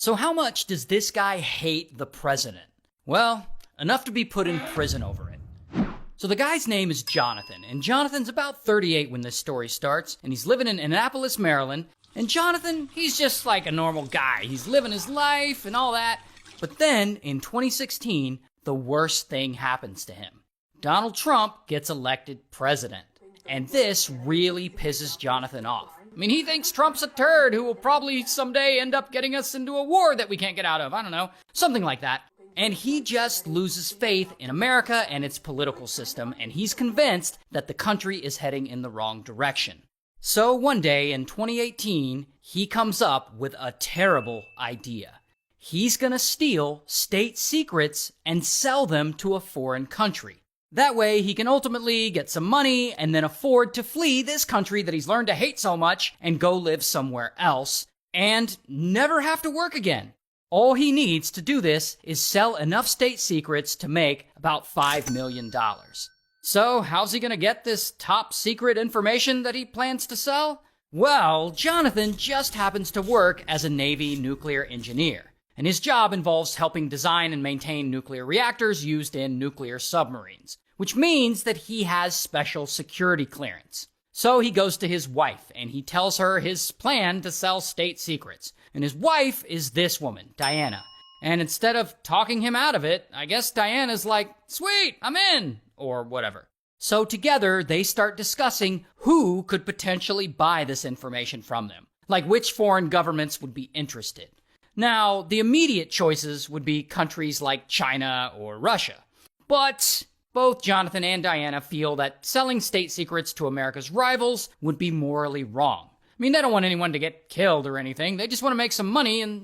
So how much does this guy hate the president? Well, enough to be put in prison over it. So the guy's name is Jonathan, and Jonathan's about 38 when this story starts, and he's living in Annapolis, Maryland, and Jonathan, he's just like a normal guy. He's living his life and all that. But then, in 2016, the worst thing happens to him. Donald Trump gets elected president, and this really pisses Jonathan off. I mean, he thinks Trump's a turd who will probably someday end up getting us into a war that we can't get out of. I don't know, something like that. And he just loses faith in America and its political system, and he's convinced that the country is heading in the wrong direction. So one day in 2018, he comes up with a terrible idea. He's gonna steal state secrets and sell them to a foreign country. That way, he can ultimately get some money and then afford to flee this country that he's learned to hate so much and go live somewhere else and never have to work again. All he needs to do this is sell enough state secrets to make about $5 million. So, how's he gonna get this top secret information that he plans to sell? Well, Jonathan just happens to work as a Navy nuclear engineer, and his job involves helping design and maintain nuclear reactors used in nuclear submarines, which means that he has special security clearance. So he goes to his wife, and he tells her his plan to sell state secrets. And his wife is this woman, Diana. And instead of talking him out of it, I guess Diana's like, sweet, I'm in, or whatever. So together, they start discussing who could potentially buy this information from them, like which foreign governments would be interested. Now, the immediate choices would be countries like China or Russia. But both Jonathan and Diana feel that selling state secrets to America's rivals would be morally wrong. I mean, they don't want anyone to get killed or anything. They just want to make some money and,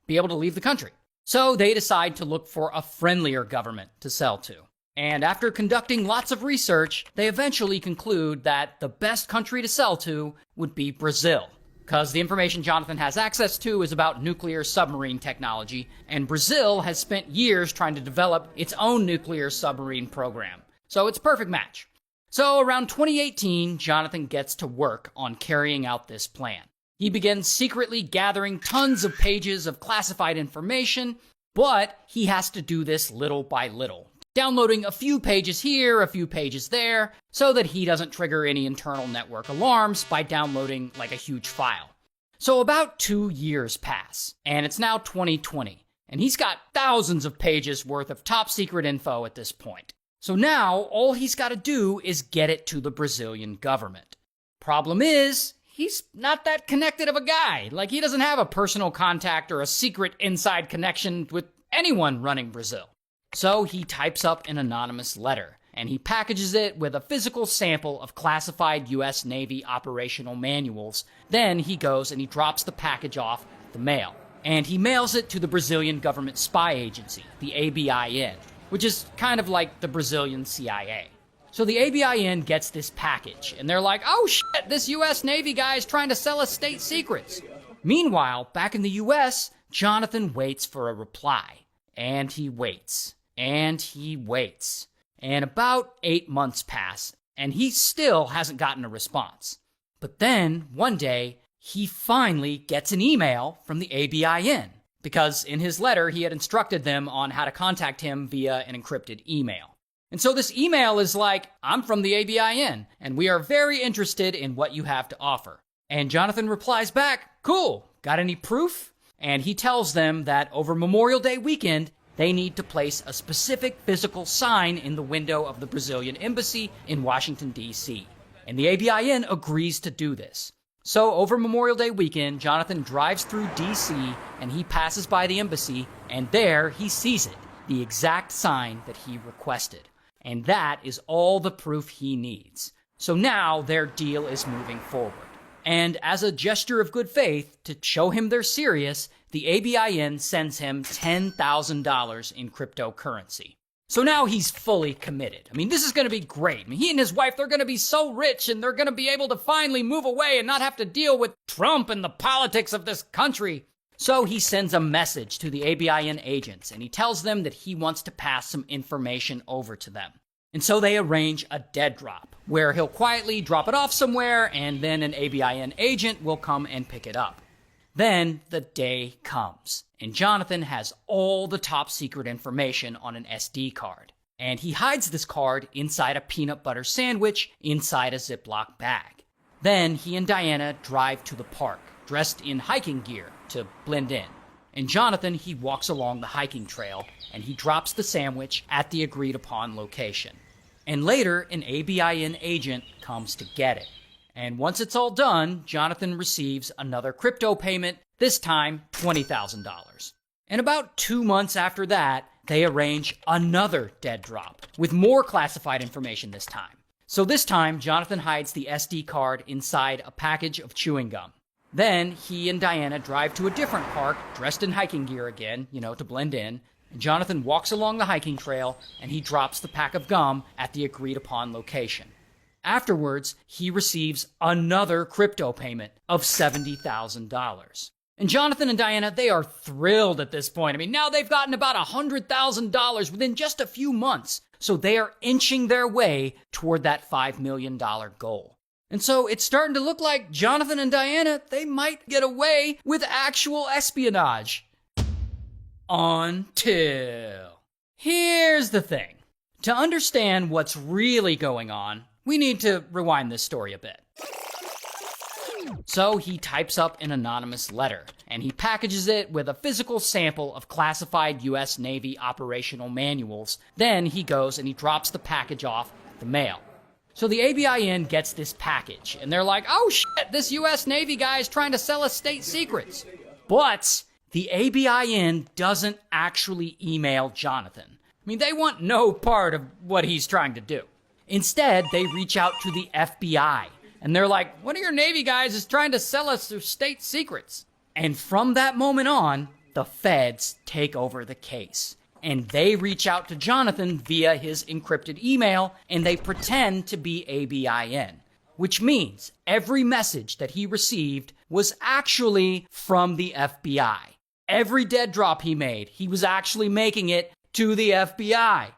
be able to leave the country. So they decide to look for a friendlier government to sell to. And after conducting lots of research, they eventually conclude that the best country to sell to would be Brazil. Because the information Jonathan has access to is about nuclear submarine technology, and Brazil has spent years trying to develop its own nuclear submarine program. So it's a perfect match. So around 2018, Jonathan gets to work on carrying out this plan. He begins secretly gathering tons of pages of classified information, but he has to do this little by little, downloading a few pages here, a few pages there, so that he doesn't trigger any internal network alarms by downloading like a huge file. So about 2 years pass, and it's now 2020, and he's got thousands of pages worth of top secret info at this point. So now, all he's got to do is get it to the Brazilian government. Problem is, he's not that connected of a guy. Like, he doesn't have a personal contact or a secret inside connection with anyone running Brazil. So he types up an anonymous letter, and he packages it with a physical sample of classified U.S. Navy operational manuals. Then he goes and he drops the package off the mail. And he mails it to the Brazilian government spy agency, the ABIN, which is kind of like the Brazilian CIA. So the ABIN gets this package, and they're like, oh shit, this U.S. Navy guy is trying to sell us state secrets. Meanwhile, back in the U.S., Jonathan waits for a reply. And he waits. And he waits. And about 8 months pass, and he still hasn't gotten a response. But then, one day, he finally gets an email from the ABIN, because in his letter, he had instructed them on how to contact him via an encrypted email. And so this email is like, I'm from the ABIN, and we are very interested in what you have to offer. And Jonathan replies back, cool, got any proof? And he tells them that over Memorial Day weekend, they need to place a specific physical sign in the window of the Brazilian embassy in Washington, D.C. And the ABIN agrees to do this. So over Memorial Day weekend, Jonathan drives through D.C. and he passes by the embassy, and there he sees it, the exact sign that he requested. And that is all the proof he needs. So now their deal is moving forward. And as a gesture of good faith, to show him they're serious, the ABIN sends him $10,000 in cryptocurrency. So now he's fully committed. I mean, this is going to be great. I mean, he and his wife, they're going to be so rich, and they're going to be able to finally move away and not have to deal with Trump and the politics of this country. So he sends a message to the ABIN agents, and he tells them that he wants to pass some information over to them. And so they arrange a dead drop, where he'll quietly drop it off somewhere, and then an ABIN agent will come and pick it up. Then the day comes, and Jonathan has all the top secret information on an SD card. And he hides this card inside a peanut butter sandwich inside a Ziploc bag. Then he and Diana drive to the park, dressed in hiking gear to blend in. And Jonathan, he walks along the hiking trail, and he drops the sandwich at the agreed-upon location. And later, an ABIN agent comes to get it. And once it's all done, Jonathan receives another crypto payment, this time $20,000. And about 2 months after that, they arrange another dead drop, with more classified information this time. So this time, Jonathan hides the SD card inside a package of chewing gum. Then he and Diana drive to a different park, dressed in hiking gear again, to blend in. And Jonathan walks along the hiking trail, and he drops the pack of gum at the agreed-upon location. Afterwards, he receives another crypto payment of $70,000. And Jonathan and Diana, they are thrilled at this point. Now they've gotten about $100,000 within just a few months. So they are inching their way toward that $5 million goal. And so it's starting to look like Jonathan and Diana, they might get away with actual espionage. Until... Here's the thing. To understand what's really going on, we need to rewind this story a bit. So he types up an anonymous letter, and he packages it with a physical sample of classified U.S. Navy operational manuals. Then he goes and he drops the package off at the mail. So the ABIN gets this package, and they're like, oh shit, this U.S. Navy guy is trying to sell us state secrets. But the ABIN doesn't actually email Jonathan. They want no part of what he's trying to do. Instead, they reach out to the FBI. And they're like, one of your Navy guys is trying to sell us their state secrets. And from that moment on, the feds take over the case. And they reach out to Jonathan via his encrypted email, and they pretend to be ABIN. Which means every message that he received was actually from the FBI. Every dead drop he made, he was actually making it to the FBI.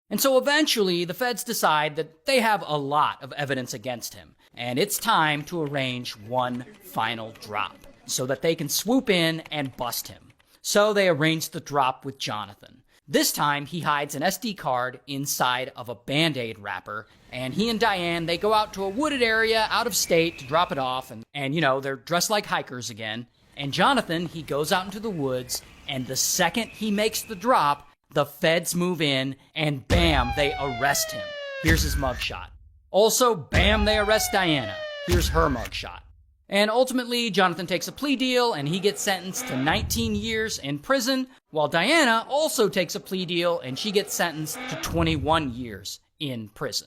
And so eventually, the feds decide that they have a lot of evidence against him. And it's time to arrange one final drop so that they can swoop in and bust him. So they arrange the drop with Jonathan. This time, he hides an SD card inside of a Band-Aid wrapper, and he and Diane, they go out to a wooded area out of state to drop it off, and they're dressed like hikers again. And Jonathan, he goes out into the woods, and the second he makes the drop, the feds move in, and bam, they arrest him. Here's his mugshot. Also, bam, they arrest Diana. Here's her mugshot. And ultimately, Jonathan takes a plea deal, and he gets sentenced to 19 years in prison, while Diana also takes a plea deal, and she gets sentenced to 21 years in prison.